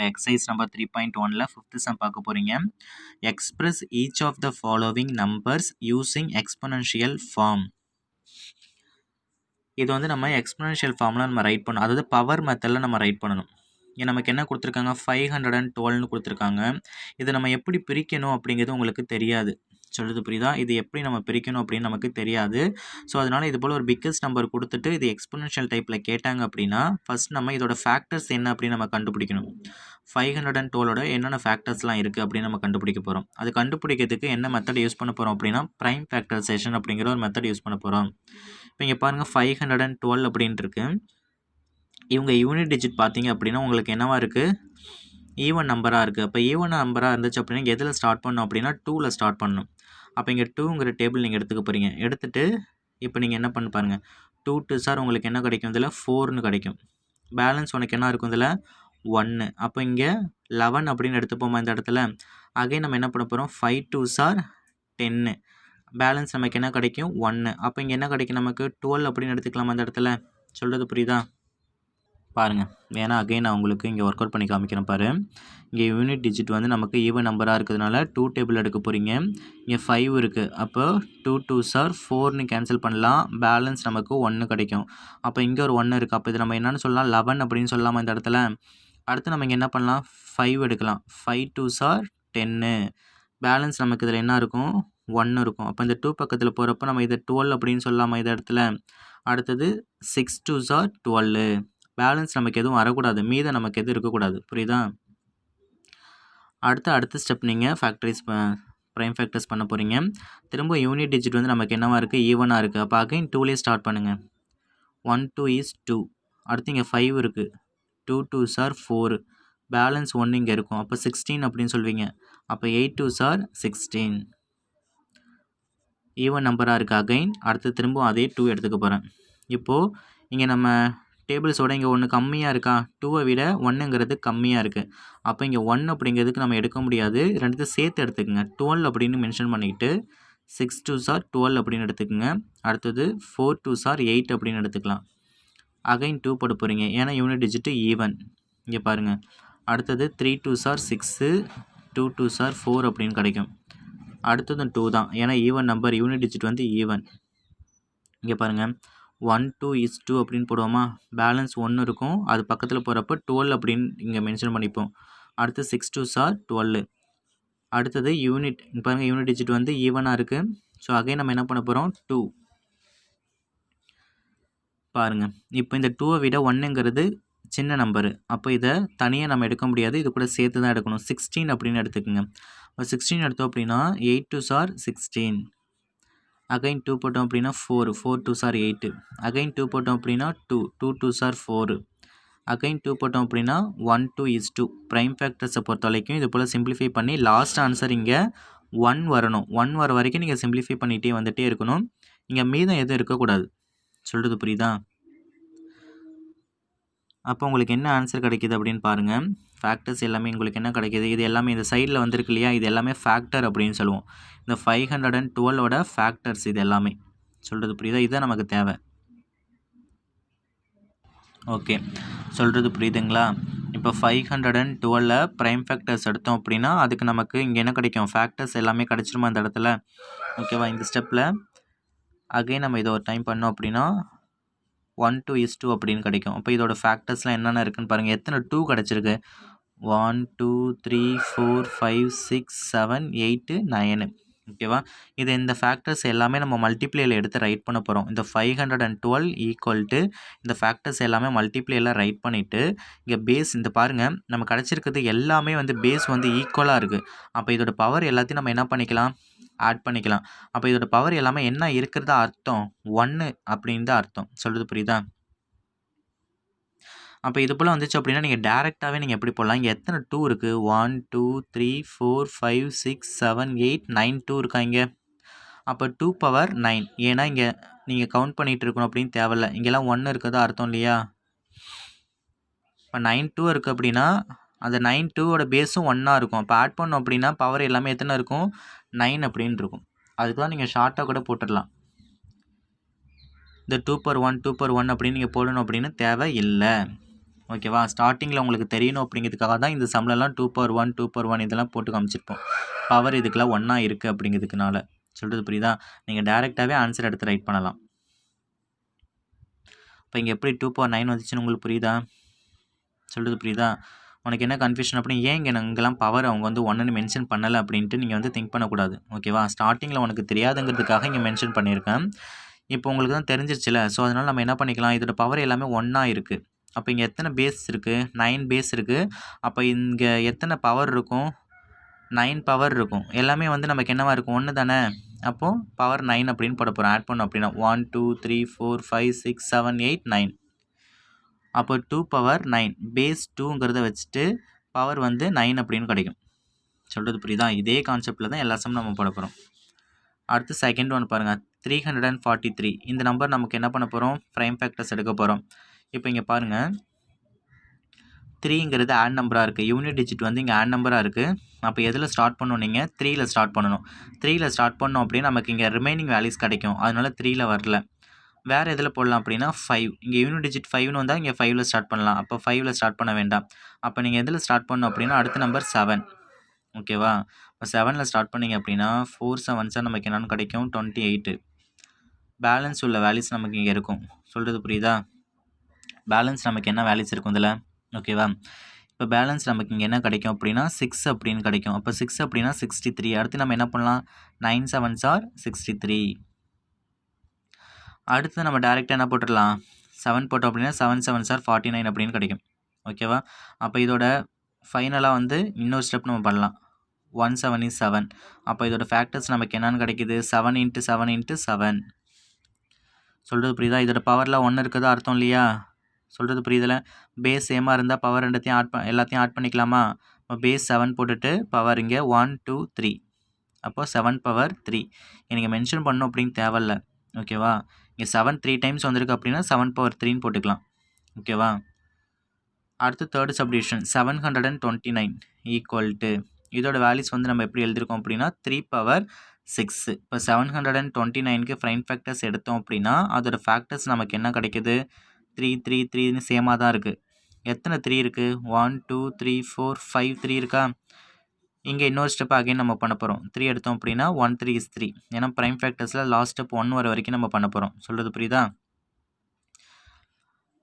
இப்போ exercise number 3.1ல 5th sum பார்க்க போகிறீங்க. Express each of the following numbers using exponential form. இது வந்து நம்ம எக்ஸ்பொனன்ஷியல் ஃபார்மில் நம்ம ரைட் பண்ணணும், அதாவது பவர் மெத்தடில் நம்ம ரைட் பண்ணணும். இங்கே நமக்கு என்ன கொடுத்துருக்காங்க, 512ன்னு கொடுத்துருக்காங்க. இதை நம்ம எப்படி பிரிக்கணும் அப்படிங்கிறது உங்களுக்கு தெரியாது. சொல்கிறது புரியுதா? இது எப்படி நம்ம பிரிக்கணும் அப்படின்னு நமக்கு தெரியாது. ஸோ அதனால் இது போல் ஒரு பிக்கஸ்ட் நம்பர் கொடுத்துட்டு இது எக்ஸ்பொனன்ஷியல் டைப்பில் கேட்டாங்க அப்படின்னா ஃபஸ்ட் நம்ம இதோட ஃபேக்டர்ஸ் என்ன அப்படின்னு நம்ம கண்டுபிடிக்கணும். 512ஓட என்னென்ன ஃபேக்டர்ஸ்லாம் இருக்குது அப்படின்னு நம்ம கண்டுபிடிக்க போகிறோம். அது கண்டுபிடிக்கிறதுக்கு என்ன மெத்தட் யூஸ் பண்ண போகிறோம் அப்படின்னா ப்ரைம் ஃபேக்டரைசேஷன் அப்படிங்கிற ஒரு மெத்தட் யூஸ் பண்ண போகிறோம். இப்போ இங்கே பாருங்கள் 512 அப்படின்ட்டு இருக்கு. இவங்க யூனிட் டிஜிட் பார்த்தீங்க அப்படின்னா உங்களுக்கு என்னவா இருக்குது, ஈவன் நம்பராக இருக்குது. அப்போ ஈவன் நம்பராக இருந்துச்சு அப்படின்னா எதில் ஸ்டார்ட் பண்ணணும் அப்படின்னா 2ல் ஸ்டார்ட் பண்ணணும். அப்போ இங்கே 2ங்கிற டேபிள் நீங்கள் எடுத்துக்க போகிறீங்க. எடுத்துகிட்டு இப்போ நீங்கள் என்ன பண்ண பாருங்கள், 2 2 சார் உங்களுக்கு என்ன கிடைக்கும், இதில் 4ன்னு கிடைக்கும். பேலன்ஸ் உனக்கு என்ன இருக்கும், இதில் 1. அப்போ இங்கே 11 அப்படின்னு எடுத்துப்போமா இந்த இடத்துல. அகைன் நம்ம என்ன பண்ண போகிறோம், 5 2 சார் 10. பேலன்ஸ் நமக்கு என்ன கிடைக்கும், 1. அப்போ இங்கே என்ன கிடைக்கும் நமக்கு, 12 அப்படின்னு எடுத்துக்கலாமா இந்த இடத்துல. சொல்கிறது புரியுதா? பாருங்கள், வேணா அகைன் நான் உங்களுக்கு இங்கே ஒர்க் அவுட் பண்ணி காமிக்கிறேன் பாரு. இங்கே யூனிட் டிஜிட் வந்து நமக்கு ஈவன் நம்பராக இருக்கிறதுனால 2 டேபிள் எடுக்க போகிறீங்க. இங்கே 5 இருக்குது. அப்போ 2 2 சார் 4ன்னு கேன்சல் பண்ணலாம். பேலன்ஸ் நமக்கு 1 கிடைக்கும். அப்போ இங்கே ஒரு 1 இருக்குது. அப்போ இது நம்ம என்னென்னு சொல்லலாம், 11 அப்படின்னு சொல்லலாமா இந்த இடத்துல. அடுத்து நம்ம இங்கே என்ன பண்ணலாம், 5 எடுக்கலாம். 5 2 சார் 10. பேலன்ஸ் நமக்கு இதில் என்ன இருக்கும், 1 இருக்கும். அப்போ இந்த 2 பக்கத்தில் போகிறப்போ நம்ம இதை 12 அப்படின்னு சொல்லலாமா இந்த இடத்துல. அடுத்தது 6 2 சார் 12. பேலன்ஸ் நமக்கு எதுவும் வரக்கூடாது, மீதம் நமக்கு எதுவும் இருக்கக்கூடாது. புரியுதா? அடுத்த ஸ்டெப் நீங்கள் ப்ரைம் ஃபேக்டர்ஸ் பண்ண போகிறீங்க. திரும்ப யூனிட் டிஜிட் வந்து நமக்கு என்னவா இருக்குது, ஈவனாக இருக்குது. அப்போ அகைன் 2லேயே ஸ்டார்ட் பண்ணுங்கள். 1 2 இஸ் 2. அடுத்து இங்கே 5 இருக்குது. 2 2 சார் 4. பேலன்ஸ் 1 இங்கே இருக்கும். அப்போ 16 அப்படின்னு சொல்வீங்க. அப்போ 8 2 சார் 16. ஈவன் நம்பராக இருக்குது. அகைன் அடுத்து திரும்ப அதே 2 எடுத்துக்க போகிறேன். இப்போது இங்கே நம்ம டேபிள்ஸோட இங்கே ஒன்று கம்மியாக இருக்கா, 2வை விட 1ங்கிறது கம்மியாக இருக்குது. அப்போ இங்கே 1 அப்படிங்கிறதுக்கு நம்ம எடுக்க முடியாது, ரெண்டுத்தையும் சேர்த்து எடுத்துக்கோங்க. 12 அப்படின்னு மென்ஷன் பண்ணிக்கிட்டு 6 2 சார் 12 அப்படின்னு எடுத்துக்கோங்க. அடுத்தது 4 2 சார் 8 அப்படின்னு எடுத்துக்கலாம். அகைன் 2 போட போகிறீங்க, ஏன்னா யூனிட் டிஜிட்டு ஈவன். இங்கே பாருங்கள். அடுத்தது 3 2 சார் 6, 2 2 சார் 4 அப்படின்னு கிடைக்கும். அடுத்ததும் 2 தான், ஏன்னா ஈவன் நம்பர், யூனிட் டிஜிட் வந்து ஈவன். இங்கே பாருங்கள், 1 2 இஸ் 2 அப்படின்னு போடுவோமா, பேலன்ஸ் 1 இருக்கும். அது பக்கத்தில் போகிறப்ப 12 அப்படின்னு இங்கே மென்ஷன் பண்ணிப்போம். அடுத்து 6 2 சார் 12. அடுத்தது யூனிட், இங்கே பாருங்கள் யூனிட் டிஜிட் வந்து ஈவனாக இருக்குது. ஸோ அகைன் நம்ம என்ன பண்ண போகிறோம், 2. பாருங்கள், இப்போ இந்த 2வை விட 1ங்கிறது சின்ன நம்பரு. அப்போ இதை தனியாக நம்ம எடுக்க முடியாது, இது கூட சேர்த்து தான் எடுக்கணும். 16 அப்படின்னு எடுத்துக்கோங்க. இப்போ 16 எடுத்தோம் அப்படின்னா 8 2 சார் 16. அகைன் 2 போட்டோம் அப்படின்னா 4 4 2 சார் 8. அகைன் 2 போட்டோம் அப்படின்னா 2 2 2 சார் 4. அகைன் 2 போட்டோம் அப்படின்னா 1 2 இஸ் 2. ப்ரைம் ஃபேக்டர்ஸை பொறுத்த வரைக்கும் இது போல் சிம்பிளிஃபை பண்ணி லாஸ்ட் ஆன்சர் இங்கே 1 வரணும். 1 வர வரைக்கும் நீங்கள் சிம்பிளிஃபை பண்ணிகிட்டே வந்துகிட்டே இருக்கணும். இங்கே மீதம் எதுவும் இருக்கக்கூடாது. சொல்கிறது புரியுதா? அப்போ உங்களுக்கு என்ன ஆன்சர் கிடைக்கிது அப்படின்னு பாருங்கள். ஃபேக்டர்ஸ் எல்லாமே உங்களுக்கு என்ன கிடைக்கிது, இது எல்லாமே இந்த சைடில் வந்துருக்கு இல்லையா, இது எல்லாமே ஃபேக்டர் அப்படின்னு சொல்லுவோம். இந்த 512ஓட ஃபேக்டர்ஸ் இது எல்லாமே. சொல்கிறது புரியுதா? இதுதான் நமக்கு தேவை. ஓகே, சொல்கிறது புரியுதுங்களா? இப்போ 512ல் ப்ரைம் ஃபேக்டர்ஸ் எடுத்தோம் அப்படின்னா அதுக்கு நமக்கு இங்கே என்ன கிடைக்கும், ஃபேக்டர்ஸ் எல்லாமே கிடச்சிருமா இந்த இடத்துல. ஓகேவா? இந்த ஸ்டெப்பில் அகைன் நம்ம இதை ஒரு டைம் பண்ணோம் அப்படின்னா 1 2 இஸ் 2 அப்படின்னு கிடைக்கும். அப்போ இதோட ஃபேக்டர்ஸ்லாம் என்னென்ன இருக்குன்னு பாருங்கள். எத்தனை 2 கிடச்சிருக்கு, 1 2 3 4 5 6 7 8 9. ஓகேவா? இது இந்த ஃபேக்டர்ஸ் எல்லாமே நம்ம மல்டிப்ளேயில் எடுத்து ரைட் பண்ண போகிறோம். இந்த 512 ஈக்குவல் டு இந்த ஃபேக்டர்ஸ் எல்லாமே மல்டிப்ளேயில் ரைட் பண்ணிவிட்டு இங்கே பேஸ், இந்த பாருங்கள் நம்ம கிடச்சிருக்கிறது எல்லாமே வந்து பேஸ் வந்து ஈக்குவலாக இருக்குது. அப்போ இதோட பவர் எல்லாத்தையும் நம்ம என்ன பண்ணிக்கலாம், ஆட் பண்ணிக்கலாம். அப்போ இதோட பவர் எல்லாமே என்ன இருக்கிறதா அர்த்தம், 1 அப்படின்னு தான் அர்த்தம். சொல்கிறது புரியுதா? அப்போ இது போல் வந்துச்சு அப்படின்னா நீங்கள் டேரெக்டாகவே நீங்கள் எப்படி போடலாம், இங்கே எத்தனை 2 இருக்குது, 1 2 3 4 5 6 7 8 9 2 இருக்கா இங்கே. அப்போ 2 பவர் 9, ஏன்னா இங்கே நீங்கள் கவுண்ட் பண்ணிகிட்டு இருக்கணும் அப்படின்னு தேவையில்லை, இங்கெல்லாம் 1 இருக்கிறதா அர்த்தம் இல்லையா. இப்போ 9 2 இருக்குது அப்படின்னா அந்த 9 2ஓட பேஸும் 1ஆக இருக்கும். அப்போ ஆட் பண்ணோம் அப்படின்னா பவர் எல்லாமே எத்தனை இருக்கும், 9 அப்படின்னு இருக்கும். அதுக்கு தான் நீங்கள் ஷார்ட்டாக கூட போட்டுடலாம். இந்த 2 பவர் 1 2 பவர் 1 அப்படின்னு நீங்கள் போடணும் அப்படின்னு தேவை இல்லை. ஓகேவா? ஸ்டார்ட்டிங்கில் உங்களுக்கு தெரியணும் அப்படிங்கிறதுக்காக தான் இந்த சம்லலாம் 2/1 2/1 இதெல்லாம் போட்டு காமிச்சிருப்போம். பவர் இதுக்கெல்லாம் 1 இருக்குது அப்படிங்கிறதுக்குனால. சொல்கிறது புரியுதா? நீங்கள் டைரெக்டாகவே ஆன்சர் எடுத்து ரைட் பண்ணலாம். இப்போ இங்கே எப்படி 2/9 வந்துச்சுன்னு உங்களுக்கு புரியுதா? சொல்கிறது புரியுதா? உனக்கு என்ன கன்ஃபியூஷன் அப்படின்னு ஏன் இங்கெல்லாம் பவர் அவங்க வந்து 1ன்னு மென்ஷன் பண்ணலை அப்படின்ட்டு நீங்கள் வந்து திங்க் பண்ணக்கூடாது. ஓகேவா? ஸ்டார்ட்டிங்கில் உனக்கு தெரியாதுங்கிறதுக்காக இங்கே மென்ஷன் பண்ணியிருக்கேன். இப்போ உங்களுக்கு தான் தெரிஞ்சிருச்சுல. ஸோ அதனால் நம்ம என்ன பண்ணிக்கலாம், இதோட பவர் எல்லாமே 1 இருக்குது. அப்போ இங்கே எத்தனை பேஸ் இருக்குது? 9 பேஸ் இருக்குது. அப்போ இங்கே எத்தனை பவர் இருக்கும்? 9 பவர் இருக்கும். எல்லாமே வந்து நமக்கு என்னவா இருக்கும்? 1 தானே. அப்போது பவர் 9 அப்படின்னு போட போகிறோம். ஆட் பண்ணோம் அப்படின்னா 1 2 3 4 5 6 7 8 9. அப்போ 2/9 பேஸ் 2ங்கிறத வச்சுட்டு பவர் வந்து 9 அப்படின்னு கிடைக்கும். சொல்கிறது புரியுதா? இதே கான்செப்டில் தான் எல்லா சம்மும் நம்ம போட போகிறோம். அடுத்து செகண்ட் ஒன் பாருங்கள், 343. இந்த நம்பர் நமக்கு என்ன பண்ண போகிறோம்? ப்ரைம் ஃபேக்டர்ஸ் எடுக்க போகிறோம். இப்போ இங்கே பாருங்கள், 3ங்கிறது ஆட் நம்பராக இருக்குது. யூனிட் டிஜிட் வந்து இங்கே ஆட் நம்பராக இருக்குது. அப்போ எதில் ஸ்டார்ட் பண்ணணும்? நீங்கள் 3ல் ஸ்டார்ட் பண்ணணும். 3ல் ஸ்டார்ட் பண்ணோம் அப்படின்னா நமக்கு இங்கே ரிமைனிங் வேல்யூஸ் கிடைக்கும். அதனால 3ல் வரல. வேறு எதில் போடலாம் அப்படின்னா 5. இங்கே யூனிட் டிஜிட் 5ன்னு வந்தால் இங்கே 5ல் ஸ்டார்ட் பண்ணலாம். அப்போ 5ல் ஸ்டார்ட் பண்ண வேண்டாம். அப்போ நீங்கள் எதில் ஸ்டார்ட் பண்ணணும் அப்படின்னா அடுத்த நம்பர் 7. ஓகேவா? இப்போ 7ல் ஸ்டார்ட் பண்ணிங்க அப்படின்னா 4 7s நமக்கு என்னென்னு கிடைக்கும்? 28. பேலன்ஸ் உள்ள வேல்யூஸ் நமக்கு இங்கே இருக்கும். சொல்கிறது புரியுதா? பேலன்ஸ் நமக்கு என்ன வேல்யூஸ் இருக்கும் இதில்? ஓகேவா? இப்போ பேலன்ஸ் நமக்கு இங்கே என்ன கிடைக்கும் அப்படின்னா 6 அப்படின்னு கிடைக்கும். அப்போ 6 அப்படின்னா 63. அடுத்து நம்ம என்ன பண்ணலாம்? 9 7s are 63. அடுத்து நம்ம டேரெக்டாக என்ன போட்டுடலாம்? 7 போட்டோம் அப்படின்னா 7 7s are 49 அப்படின்னு கிடைக்கும். ஓகேவா? அப்போ இதோட ஃபைனலாக வந்து இன்னொரு ஸ்டெப் நம்ம பண்ணலாம். 1 7 is 7. அப்போ இதோட ஃபேக்டர்ஸ் நமக்கு என்னென்னு கிடைக்கிது? 7 × 7 × 7. சொல்கிறது புரியுதா? இதோட பவரில் 1 இருக்குதா அர்த்தம் இல்லையா? சொல்கிறது புரியுதில்ல? பேஸ் சேமாக இருந்தால் பவர் எல்லாத்தையும் ஆட் பண்ணிக்கலாமா? இப்போ பேஸ் 7 போட்டுட்டு பவர் இங்கே 1 2 3. அப்போ 7/3. நீங்கள் மென்ஷன் பண்ணணும் அப்படின்னு தேவையில்ல. ஓகேவா? இங்கே 7 3 டைம்ஸ் வந்திருக்கு அப்படின்னா 7/3ன்னு போட்டுக்கலாம். ஓகேவா? அடுத்து தேர்டு சப்டிவிஷன் 729 ஈக்குவல் டு இதோட வேல்யூஸ் வந்து நம்ம எப்படி எழுதியிருக்கோம் அப்படின்னா 3/6. இப்போ 729க்கு ப்ரைம் ஃபேக்டர்ஸ் எடுத்தோம் அப்படின்னா அதோட ஃபேக்டர்ஸ் நமக்கு என்ன கிடைக்குது? 3 3 3ன்னு சேமாக தான் இருக்குது. எத்தனை 3 இருக்குது? 1 2 3 4 5 3 இருக்கா? இங்கே இன்னொரு ஸ்டெப் அகைன் நம்ம பண்ண போகிறோம். 3 எடுத்தோம் அப்படின்னா 1 3 is 3. ஏன்னா ப்ரைம் ஃபேக்டர்ஸில் லாஸ்ட் ஸ்டெப் 1 வர வரைக்கும் நம்ம பண்ண போகிறோம். சொல்கிறது புரியுதா?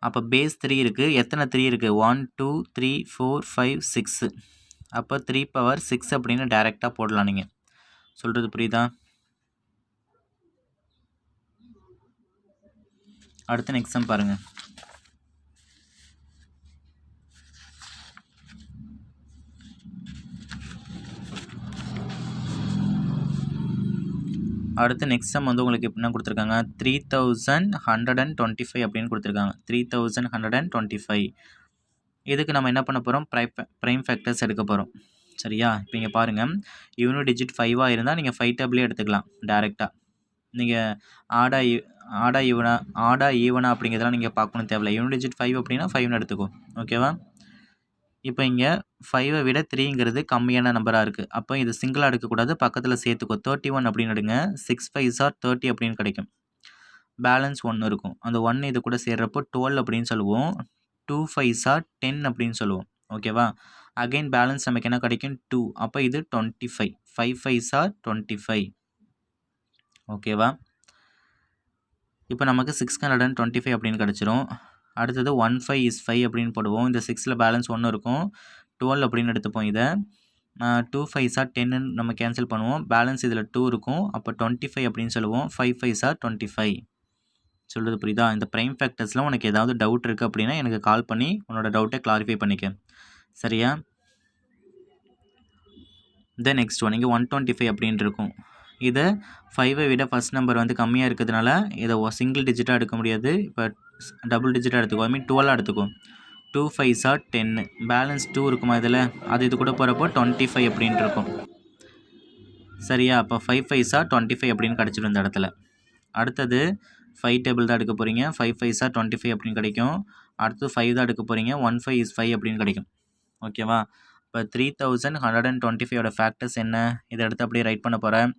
அப்போ பேஸ் 3 இருக்குது. எத்தனை 3 இருக்குது? 1 2 3 4 5 6. அப்போ 3/6 அப்படின்னு டைரெக்டாக போடலாம் நீங்கள். சொல்கிறது புரியுதா? அடுத்து நெக்ஸ்ட் சம் பாருங்கள். அடுத்து நெக்ஸ்ட் சம் வந்து உங்களுக்கு எப்படின்னா கொடுத்துருக்காங்க 3125 அப்படின்னு கொடுத்துருக்காங்க. 3125. இதுக்கு நம்ம என்ன பண்ண போகிறோம்? ப்ரைம் ஃபேக்டர்ஸ் எடுக்க போகிறோம். சரியா? இப்போ இங்கே பாருங்கள், யூனிட் டிஜிட் 5ஆக இருந்தால் நீங்கள் 5 டேபிளே எடுத்துக்கலாம் டேரெக்டாக. நீங்கள் ஆடா ஈவனா அப்படிங்கிறதெல்லாம் நீங்கள் பார்க்கணும் தேவையில்லை. யூனிட் டிஜிட் 5 அப்படின்னா 5ன்னு எடுத்துக்கோ. ஓகேவா? இப்போ இங்கே 5ஐ விட 3ங்கிறது கம்மியான நம்பராக இருக்குது. அப்போ இது சிங்கிளாக எடுக்கக்கூடாது, பக்கத்தில் சேர்த்துக்கோ. 31 அப்படின்னு எடுங்க. 6 5s are 30 அப்படின்னு கிடைக்கும். பேலன்ஸ் 1 இருக்கும். அந்த 1 இது கூட சேர்றப்போ 12 அப்படின்னு சொல்லுவோம். 2 5s are 10 அப்படின்னு சொல்லுவோம். ஓகேவா? அகைன் பேலன்ஸ் நமக்கு என்ன கிடைக்கும்? 2. அப்போ இது 25. 5 5s are 25. ஓகேவா? இப்போ நமக்கு 625 அப்படின்னு கிடச்சிரும். அடுத்தது 1 5 is 5 அப்படின்னு போடுவோம். இந்த 6ல் பேலன்ஸ் 1 இருக்கும். 12 அப்படின்னு எடுத்துப்போம் இதை. 2 5s are 10ன்னு நம்ம கேன்சல் பண்ணுவோம். பேலன்ஸ் இதில் 2 இருக்கும். அப்போ 25 அப்படின்னு சொல்லுவோம். 5 5s are 25. சொல்கிறது புரியுதா? இந்த ப்ரைம் ஃபேக்டர்ஸில் உனக்கு ஏதாவது டவுட் இருக்குது அப்படின்னா எனக்கு கால் பண்ணி உன்னோட டவுட்டை கிளாரிஃபை பண்ணிக்க. சரியா? தென் நெக்ஸ்ட் ஒன் இங்கே 125 அப்படின்னு இருக்கும். இதை 5ஐ விட ஃபஸ்ட் நம்பர் வந்து கம்மியாக இருக்கிறதுனால இதை சிங்கிள் டிஜிட்டாக எடுக்க முடியாது. இப்போ டபுள் டிஜிட்டாக எடுத்துக்கோ. ஐ மீன் 12ஆக எடுத்துக்கோ. 2 5s are 10. பேலன்ஸ் 2 இருக்குமா இதில்? அது இது கூட போகிறப்போ 25 அப்படின்னு இருக்கும். சரியா? அப்போ 5 5s are 25 அப்படின்னு கிடச்சிடும் இந்த இடத்துல. அடுத்தது 5 டேபிள் தான் எடுக்க போகிறீங்க. 5 5s are 25 அப்படின்னு கிடைக்கும். அடுத்து 5 தான் எடுக்க போகிறீங்க. 1 5 is 5 அப்படின்னு கிடைக்கும். ஓகேவா? இப்போ 3125 ஃபேக்டர்ஸ் என்ன, இதை எடுத்து அப்படியே ரைட் பண்ண போகிறேன்.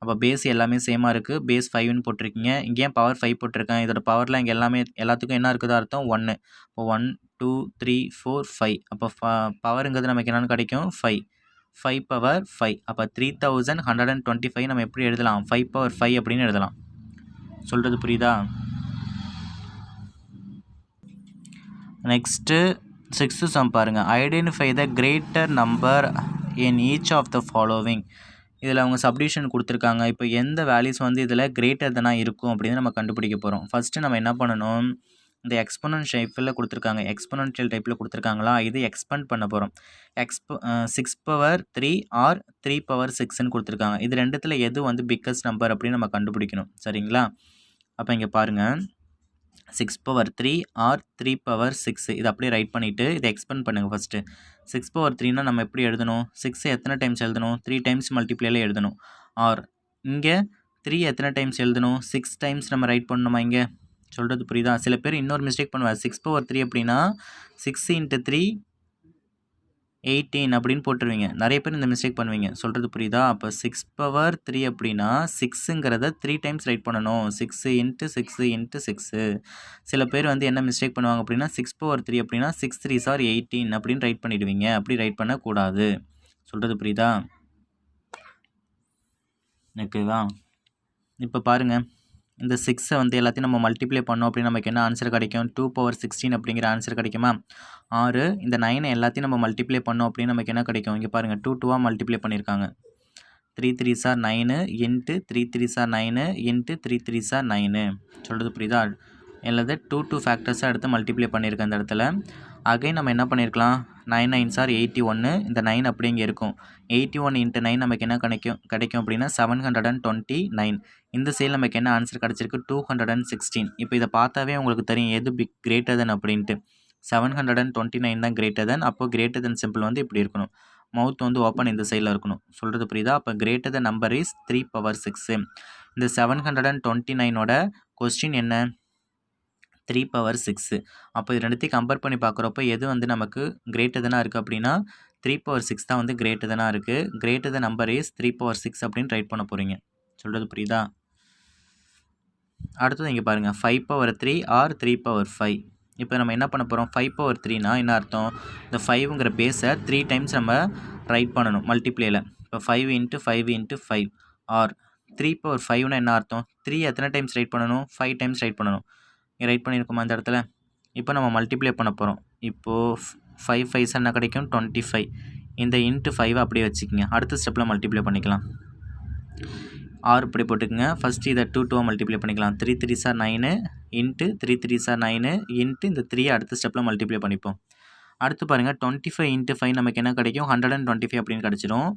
அப்போ பேஸ் எல்லாமே சேமாக இருக்குது, பேஸ் 5ன்னு போட்டிருக்கீங்க. இங்கே ஏன் பவர் 5 போட்டிருக்கேன், இதோட பவர்லாம் இங்கே எல்லாத்துக்கும் என்ன இருக்குதோ அர்த்தம் 1. இப்போ 1 2 3 4 5. அப்போ பவருங்கிறது நமக்கு என்னென்னு கிடைக்கும் 5. 5 பவர் 5. அப்போ 3125 நம்ம எப்படி எழுதலாம், 5 பவர் 5 அப்படின்னு எழுதலாம். சொல்கிறது புரியுதா? நெக்ஸ்ட்டு 6th சம் பாருங்கள். Identify the greater number in each of the following. இதில் அவங்க சப்டிவிஷன் கொடுத்துருக்காங்க. இப்போ எந்த வேல்யூஸ் வந்து இதில் கிரேட்டர் தனாக இருக்கும் அப்படின்னு நம்ம கண்டுபிடிக்க போகிறோம். ஃபஸ்ட்டு நம்ம என்ன பண்ணணும், இந்த எக்ஸ்பொனன்ட் ஷேப்பில் கொடுத்துருக்காங்க, எக்ஸ்பொனன்ஷியல் டைப்பில் கொடுத்துருக்காங்களா, இது எக்ஸ்பெண்ட் பண்ண போகிறோம். 6 பவர் 3 ஆர் 3 பவர் 6ன்னு கொடுத்துருக்காங்க. இது ரெண்டுத்தில் எது வந்து பிக்கஸ்ட் நம்பர் அப்படின்னு நம்ம கண்டுபிடிக்கணும். சரிங்களா? அப்போ இங்கே பாருங்கள், 6 பவர் 3 ஆர் 3 பவர் 6 இது அப்படியே ரைட் பண்ணிவிட்டு இதை எக்ஸ்பெண்ட் பண்ணுங்கள். ஃபஸ்ட்டு 6 பவர் 3னா நம்ம எப்படி எழுதணும், 6 எத்தனை டைம்ஸ் எழுதணும், 3 டைம்ஸ் மல்டிப்ளேல எழுதணும். ஆர் இங்கே 3 எத்தனை டைம்ஸ் எழுதணும், 6 டைம்ஸ் நம்ம ரைட் பண்ணணுமா? இங்கே சொல்கிறது புரியுதா? சில பேர் இன்னொரு மிஸ்டேக் பண்ணுவாங்க, 6 பவர் 3 அப்படின்னா 6 × 3 18 அப்படின்னு போட்டுருவீங்க. நிறைய பேர் இந்த மிஸ்டேக் பண்ணுவீங்க. சொல்கிறது புரியுதா? அப்போ 6 பவர் 3 அப்படின்னா 6ங்கிறத 3 டைம்ஸ் ரைட் பண்ணணும். 6 × 6 × 6. சில பேர் வந்து என்ன மிஸ்டேக் பண்ணுவாங்க அப்படின்னா 6 பவர் 3 அப்படின்னா 6 3s are 18 அப்படின்னு ரைட் பண்ணிடுவீங்க. அப்படி ரைட் பண்ணக்கூடாது. சொல்கிறது புரியுதா? ஓகேவா? இப்போ பாருங்கள், இந்த 6 வந்து எல்லாத்தையும் நம்ம மல்டிப்ளை பண்ணோம் அப்படின்னு நமக்கு என்ன ஆன்சர் கிடைக்கும், 2 பவர் 16 அப்படிங்கிற ஆன்சர் கிடைக்குமா? 6 இந்த 9 எல்லாத்தையும் நம்ம மல்டிப்ளை பண்ணோம் அப்படின்னு நமக்கு என்ன கிடைக்கும், இங்கே பாருங்கள் 2 2ஆக மல்டிப்ளை பண்ணியிருக்காங்க. 3 3s are 9 × 3 3s are 9 × 3 3s are 9. சொல்கிறது புரியுதா? அல்லது 2 2 ஃபேக்டர்ஸாக எடுத்து மல்டிப்ளை பண்ணியிருக்கேன் இந்த இடத்துல. அகைன் நம்ம என்ன பண்ணியிருக்கலாம், 9 9s are 81. இந்த 9 அப்படி இங்கே இருக்கும். 81 × 9 நமக்கு என்ன கிடைக்கும் அப்படின்னா 729. இந்த சைடில் நமக்கு என்ன ஆன்சர் கிடச்சிருக்கு, 216. இப்போ இதை பார்த்தாவே உங்களுக்கு தெரியும் எது கிரேட்டர் தென் அப்படின்ட்டு. 729 தான் கிரேட்டர் தென். அப்போ கிரேட்டர் தென் சிம்பிள் வந்து இப்படி இருக்கணும், மவுத் வந்து ஓப்பன் இந்த சைடில் இருக்கணும். சொல்கிறது புரியுதா? அப்போ greater than number is 3 power 6. இந்த 729ஓட கொஸ்டின் என்ன, 3 பவர் 6. அப்போ இது ரெண்டுத்தையும் கம்பேர் பண்ணி பார்க்குறப்போ எது வந்து நமக்கு கிரேட்டர் தெனாக இருக்குது அப்படின்னா 3 பவர் 6 தான் வந்து கிரேட்டர் தெனாக இருக்குது. Greater than number is 3 power 6 அப்படின்னு ரைட் பண்ண போகிறீங்க. சொல்கிறது புரியுதா? அடுத்தது இங்கே பாருங்கள், 5 பவர் 3 ஆர் 3 பவர் 5. இப்போ நம்ம என்ன பண்ண போகிறோம், 5 பவர் 3னா என்ன அர்த்தம், இந்த 5ங்கிற பேஸை 3 டைம்ஸ் நம்ம ரைட் பண்ணணும் மல்டிப்ளேயில். இப்போ 5 × 5 × 5 ஆர் 3 பவர் 5னா என்ன அர்த்தம், 3 எத்தனை டைம்ஸ் ரைட் பண்ணணும், 5 டைம்ஸ் ரைட் பண்ணணும். ரைட் பண்ணியிருக்கோமா இந்த இடத்துல? இப்போ நம்ம மல்டிப்ளை பண்ண போகிறோம். இப்போது 5 5s என்ன கிடைக்கும், 25. இந்த × 5 அப்படியே வச்சுக்கோங்க. அடுத்த ஸ்டெப்பில் மல்டிப்ளை பண்ணிக்கலாம். 6 இப்படி போட்டுக்கோங்க. ஃபஸ்ட்டு இதை 2 2 மல்டிப்ளை பண்ணிக்கலாம். 3 3s are 9 × 3 3s are 9 × இந்த 3 அடுத்த ஸ்டெப்பில் மல்டிப்ளை பண்ணிப்போம். அடுத்து பாருங்கள், 25 × 5 நமக்கு என்ன கிடைக்கும், 125 அப்படின்னு கிடச்சிடும்.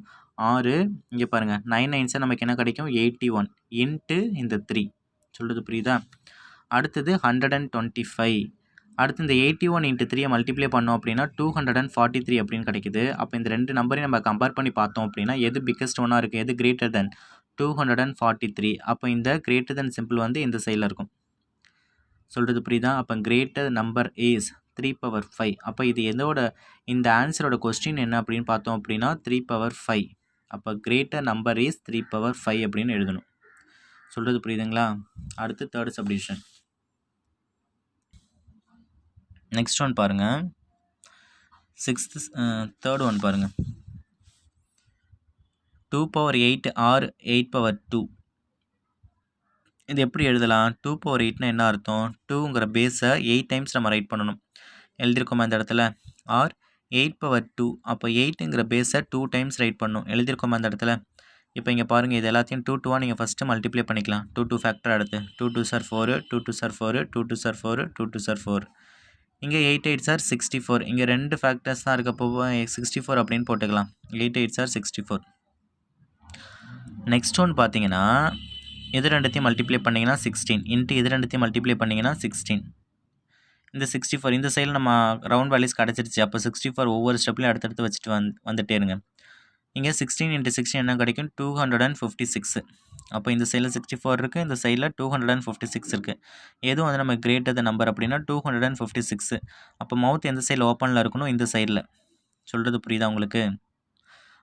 6 இங்கே பாருங்கள், 9 9s நமக்கு என்ன கிடைக்கும், 81 × இந்த 3. சொல்கிறது புரியுதா? அடுத்தது 125. அடுத்து இந்த 81 × 3 மல்டிப்ளை பண்ணோம் அப்படின்னா 243 அப்படின்னு கிடைக்குது. அப்போ இந்த ரெண்டு நம்பரையும் நம்ம கம்பேர் பண்ணி பார்த்தோம் அப்படின்னா எது பிக்கஸ்ட் ஒன்னாக இருக்குது, எது கிரேட்டர் தென் 243. அப்போ இந்த கிரேட்டர் தென் சிம்பிள் வந்து இந்த சைடில் இருக்கும். சொல்கிறது புரியுதா? அப்போ கிரேட்டர் நம்பர் இஸ் 3 பவர் 5. அப்போ இது எதோட, இந்த ஆன்சரோட கொஸ்டின் என்ன அப்படின்னு பார்த்தோம் அப்படின்னா 3 பவர் 5. அப்போ கிரேட்டர் நம்பர் இஸ் 3 பவர் 5 அப்படின்னு எழுதணும். சொல்கிறது புரியுதுங்களா? அடுத்து தேர்ட் சப்டிவிஷன். நெக்ஸ்ட் ஒன் பாருங்கள், தேர்ட் ஒன் பாருங்கள், 2 பவர் 8 ஆர் 8 பவர் 2. இது எப்படி எழுதலாம், 2 பவர் 8னா என்ன அர்த்தம், 2ங்கிற பேஸை 8 டைம்ஸ் நம்ம ரைட் பண்ணணும். எழுதியிருக்கோமா இந்த இடத்துல? Or 8 power 2. அப்போ 8ங்கிற பேஸை 2 டைம்ஸ் ரைட் பண்ணணும். எழுதியிருக்கோமா இந்த இடத்துல? இப்போ இங்கே பாருங்கள், இது எல்லாத்தையும் 2 2ஆக நீங்கள் ஃபஸ்ட்டு மல்டிப்ளை பண்ணிக்கலாம். 2 2 ஃபேக்டர் எடுத்து 2 2s are 4, 2 2s are 4, 2 2s are 4, 2 2s are 4. இங்கே 8 8s are 64. இங்கே 2 ஃபேக்டர்ஸ் தான் இருக்கப்போ 64 அப்படின்னு போட்டுக்கலாம். 8 8s are 64. நெக்ஸ்ட் ஒன் பார்த்தீங்கன்னா, இது ரெண்டுத்தையும் மல்டிப்ளை பண்ணிங்கன்னா 16 × இது ரெண்டுத்தையும் மல்டிப்ளை பண்ணிங்கன்னா 16. இந்த 64 இந்த சைடில் நம்ம ரவுண்ட் வேல்யூஸ் கிடச்சிருச்சு. அப்போ 64 ஒவ்வொரு ஸ்டெப்லையும் அடுத்தடுத்து வச்சுட்டு வந்துட்டே இருங்க. இங்கே 16 × 16 என்ன கிடைக்கும், 256. அப்போ இந்த சைடில் 64 இருக்குது, இந்த சைடில் 256 இருக்குது. எதுவும் வந்து நம்ம கிரேட்டர் த நம்பர் அப்படின்னா 256. அப்போ மவுத் எந்த சைடில் ஓப்பனில் இருக்கணும், இந்த சைடில். சொல்கிறது புரியுதா உங்களுக்கு?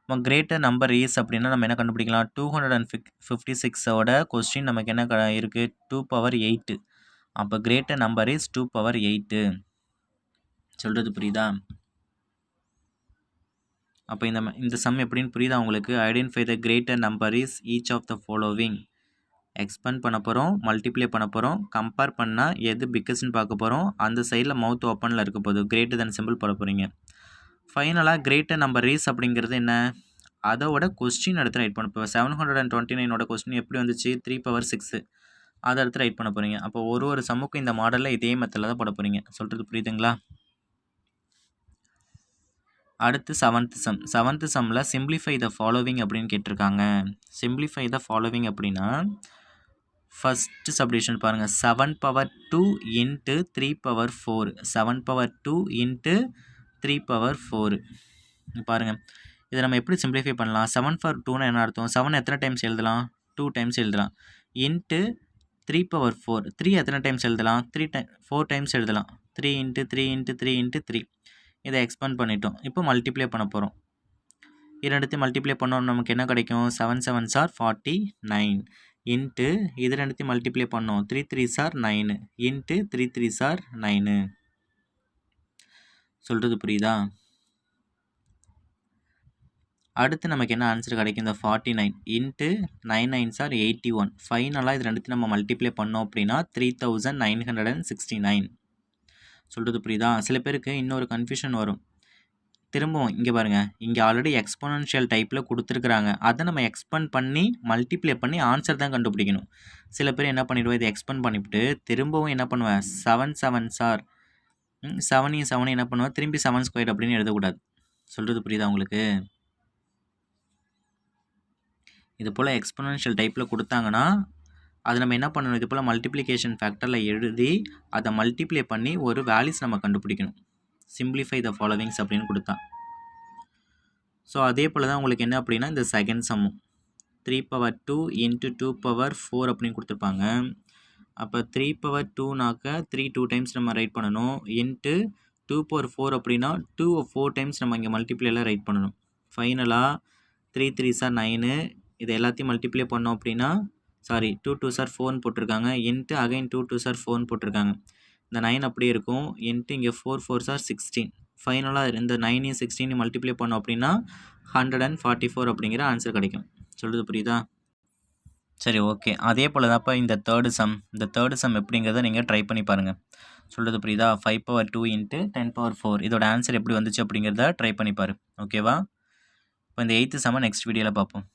இப்போ கிரேட்டர் நம்பர் இஸ் அப்படின்னா நம்ம என்ன கண்டுபிடிக்கலாம்? 256ஓட கொஸ்டின் நமக்கு என்ன இருக்குது? 2^8. அப்போ கிரேட்டர் நம்பர் இஸ் 2^8. சொல்கிறது புரியுதா? அப்போ இந்த சம் எப்படின்னு புரியுதா உங்களுக்கு? Identify the greater number is each of the following. Expand பண்ண போகிறோம், மல்டிப்ளை பண்ண போகிறோம், கம்பேர் பண்ணால் எது பிக்கஸ்ட்னு பார்க்க போகிறோம். அந்த சைடில் மவுத் ஓப்பனில் இருக்க போகுது, கிரேட்டர் தென் சிம்பிள் போட போகிறீங்க. ஃபைனலாக கிரேட்டர் நம்பர் இஸ் அப்படிங்கிறது என்ன? அதோட கொஸ்டின் எடுத்து ரைட் பண்ண. இப்போ 729ஓட கொஸ்டின் எப்படி வந்துச்சு? 3^6. அதை எடுத்து ரைட் பண்ண போகிறீங்க. அப்போ ஒரு சம்முக்கும் இந்த மாடலில் இதே மெத்தடில் தான் போட போகிறீங்க. சொல்கிறது புரியுதுங்களா? அடுத்து 7th சம். 7th சம்மில் சிம்பிளிஃபை த ஃபாலோவிங் அப்படின்னு கேட்டிருக்காங்க. சிம்பிளிஃபை த ஃபாலோவிங் அப்படின்னா ஃபஸ்ட்டு சப்டிவிஷன் பாருங்கள். 7^2 × 3^4. 7^2 × 3^4. பாருங்கள், இதை நம்ம எப்படி சிம்பிளிஃபை பண்ணலாம்? 7/2னா என்ன அர்த்தம்? 7 எத்தனை டைம்ஸ் எழுதலாம்? 2 டைம்ஸ் எழுதலாம். இன்ட்டு 3^4. 3 எத்தனை டைம்ஸ் எழுதலாம்? 4 டைம்ஸ் எழுதலாம். 3 × 3 × 3 × 3. இதை எக்ஸ்பேண்ட் பண்ணிட்டோம். இப்போ மல்டிப்ளை பண்ண போகிறோம். இரண்டுத்தையும் மல்டிப்ளை பண்ணோம், நமக்கு என்ன கிடைக்கும்? 7 7s are 49. இன்ட்டு இது ரெண்டுத்தையும் மல்டிப்ளை பண்ணோம். 3 3s are 9. Into 3 3s are 9. சொல்கிறது புரியுதா? அடுத்து நமக்கு என்ன ஆன்சர் கிடைக்கும்? இந்த 49 இன்ட்டு 9 9s are 81. ஃபைனலாக இது ரெண்டுத்தையும் நம்ம மல்டிப்ளை பண்ணோம் அப்படின்னா 3969. சொல்கிறது புரியுதா? சில பேருக்கு இன்னொரு கன்ஃபியூஷன் வரும். திரும்பவும் இங்கே பாருங்கள், இங்கே ஆல்ரெடி எக்ஸ்பொனன்ஷியல் டைப்பில் கொடுத்துருக்குறாங்க. அதை நம்ம எக்ஸ்பேண்ட் பண்ணி மல்டிப்ளை பண்ணி ஆன்சர் தான் கண்டுபிடிக்கணும். சில பேர் என்ன பண்ணிவிடுவோம், இதை எக்ஸ்பேண்ட் பண்ணிவிட்டு திரும்பவும் என்ன பண்ணுவேன்? 7 7s are 7 7 என்ன பண்ணுவேன்? திரும்பி 7² அப்படின்னு எழுதக்கூடாது. சொல்கிறது புரியுதா உங்களுக்கு? இது போல் எக்ஸ்பொனன்ஷியல் டைப்பில் கொடுத்தாங்கன்னா அது நம்ம என்ன பண்ணணும்? இது போல் மல்டிப்ளிகேஷன் ஃபேக்டரில் எழுதி அதை மல்டிப்ளை பண்ணி ஒரு வேல்யூஸ் நம்ம கண்டுபிடிக்கணும். சிம்பிளிஃபை த ஃபாலோவிங்ஸ் அப்படின்னு கொடுத்தா. ஸோ அதே போல் தான் உங்களுக்கு என்ன அப்படின்னா இந்த செகண்ட் சம்மும் 3^2 × 2^4 அப்படின்னு கொடுத்துருப்பாங்க. அப்போ 3^2னாக்க 3 2 டைம்ஸ் நம்ம ரைட் பண்ணணும். இன்ட்டு 2^4 அப்படின்னா 2 4 டைம்ஸ் நம்ம இங்கே மல்டிப்ளைல ரைட் பண்ணணும். ஃபைனலாக 3 3s are 9. இது எல்லாத்தையும் மல்டிப்ளை பண்ணோம் அப்படின்னா 2 2s are 4ன்னு போட்டிருக்காங்க. இன்ட்டு அகைன் 2 2s are 4ன்னு போட்டிருக்காங்க. இந்த 9 அப்படியே இருக்கும். இன்ட்டு இங்கே 4 4s are 16. ஃபைனலாக இந்த 9 16 மல்டிப்ளை பண்ணோம் அப்படின்னா 144 அப்படிங்கிற ஆன்சர் கிடைக்கும். சொல்கிறது புரியுதா? சரி, ஓகே. அதே போல் தான்ப்பா இந்த தேர்டு சம். இந்த தேர்டு சம் எப்படிங்கிறத நீங்கள் ட்ரை பண்ணி பாருங்கள். சொல்கிறது புரியுதா? 5^2 × 10^4. இதோட ஆன்சர் எப்படி வந்துச்சு அப்படிங்கிறத ட்ரை பண்ணி பாரு. ஓகேவா? இப்போ இந்த 8th சம்மை நெக்ஸ்ட் வீடியோவில் பார்ப்போம்.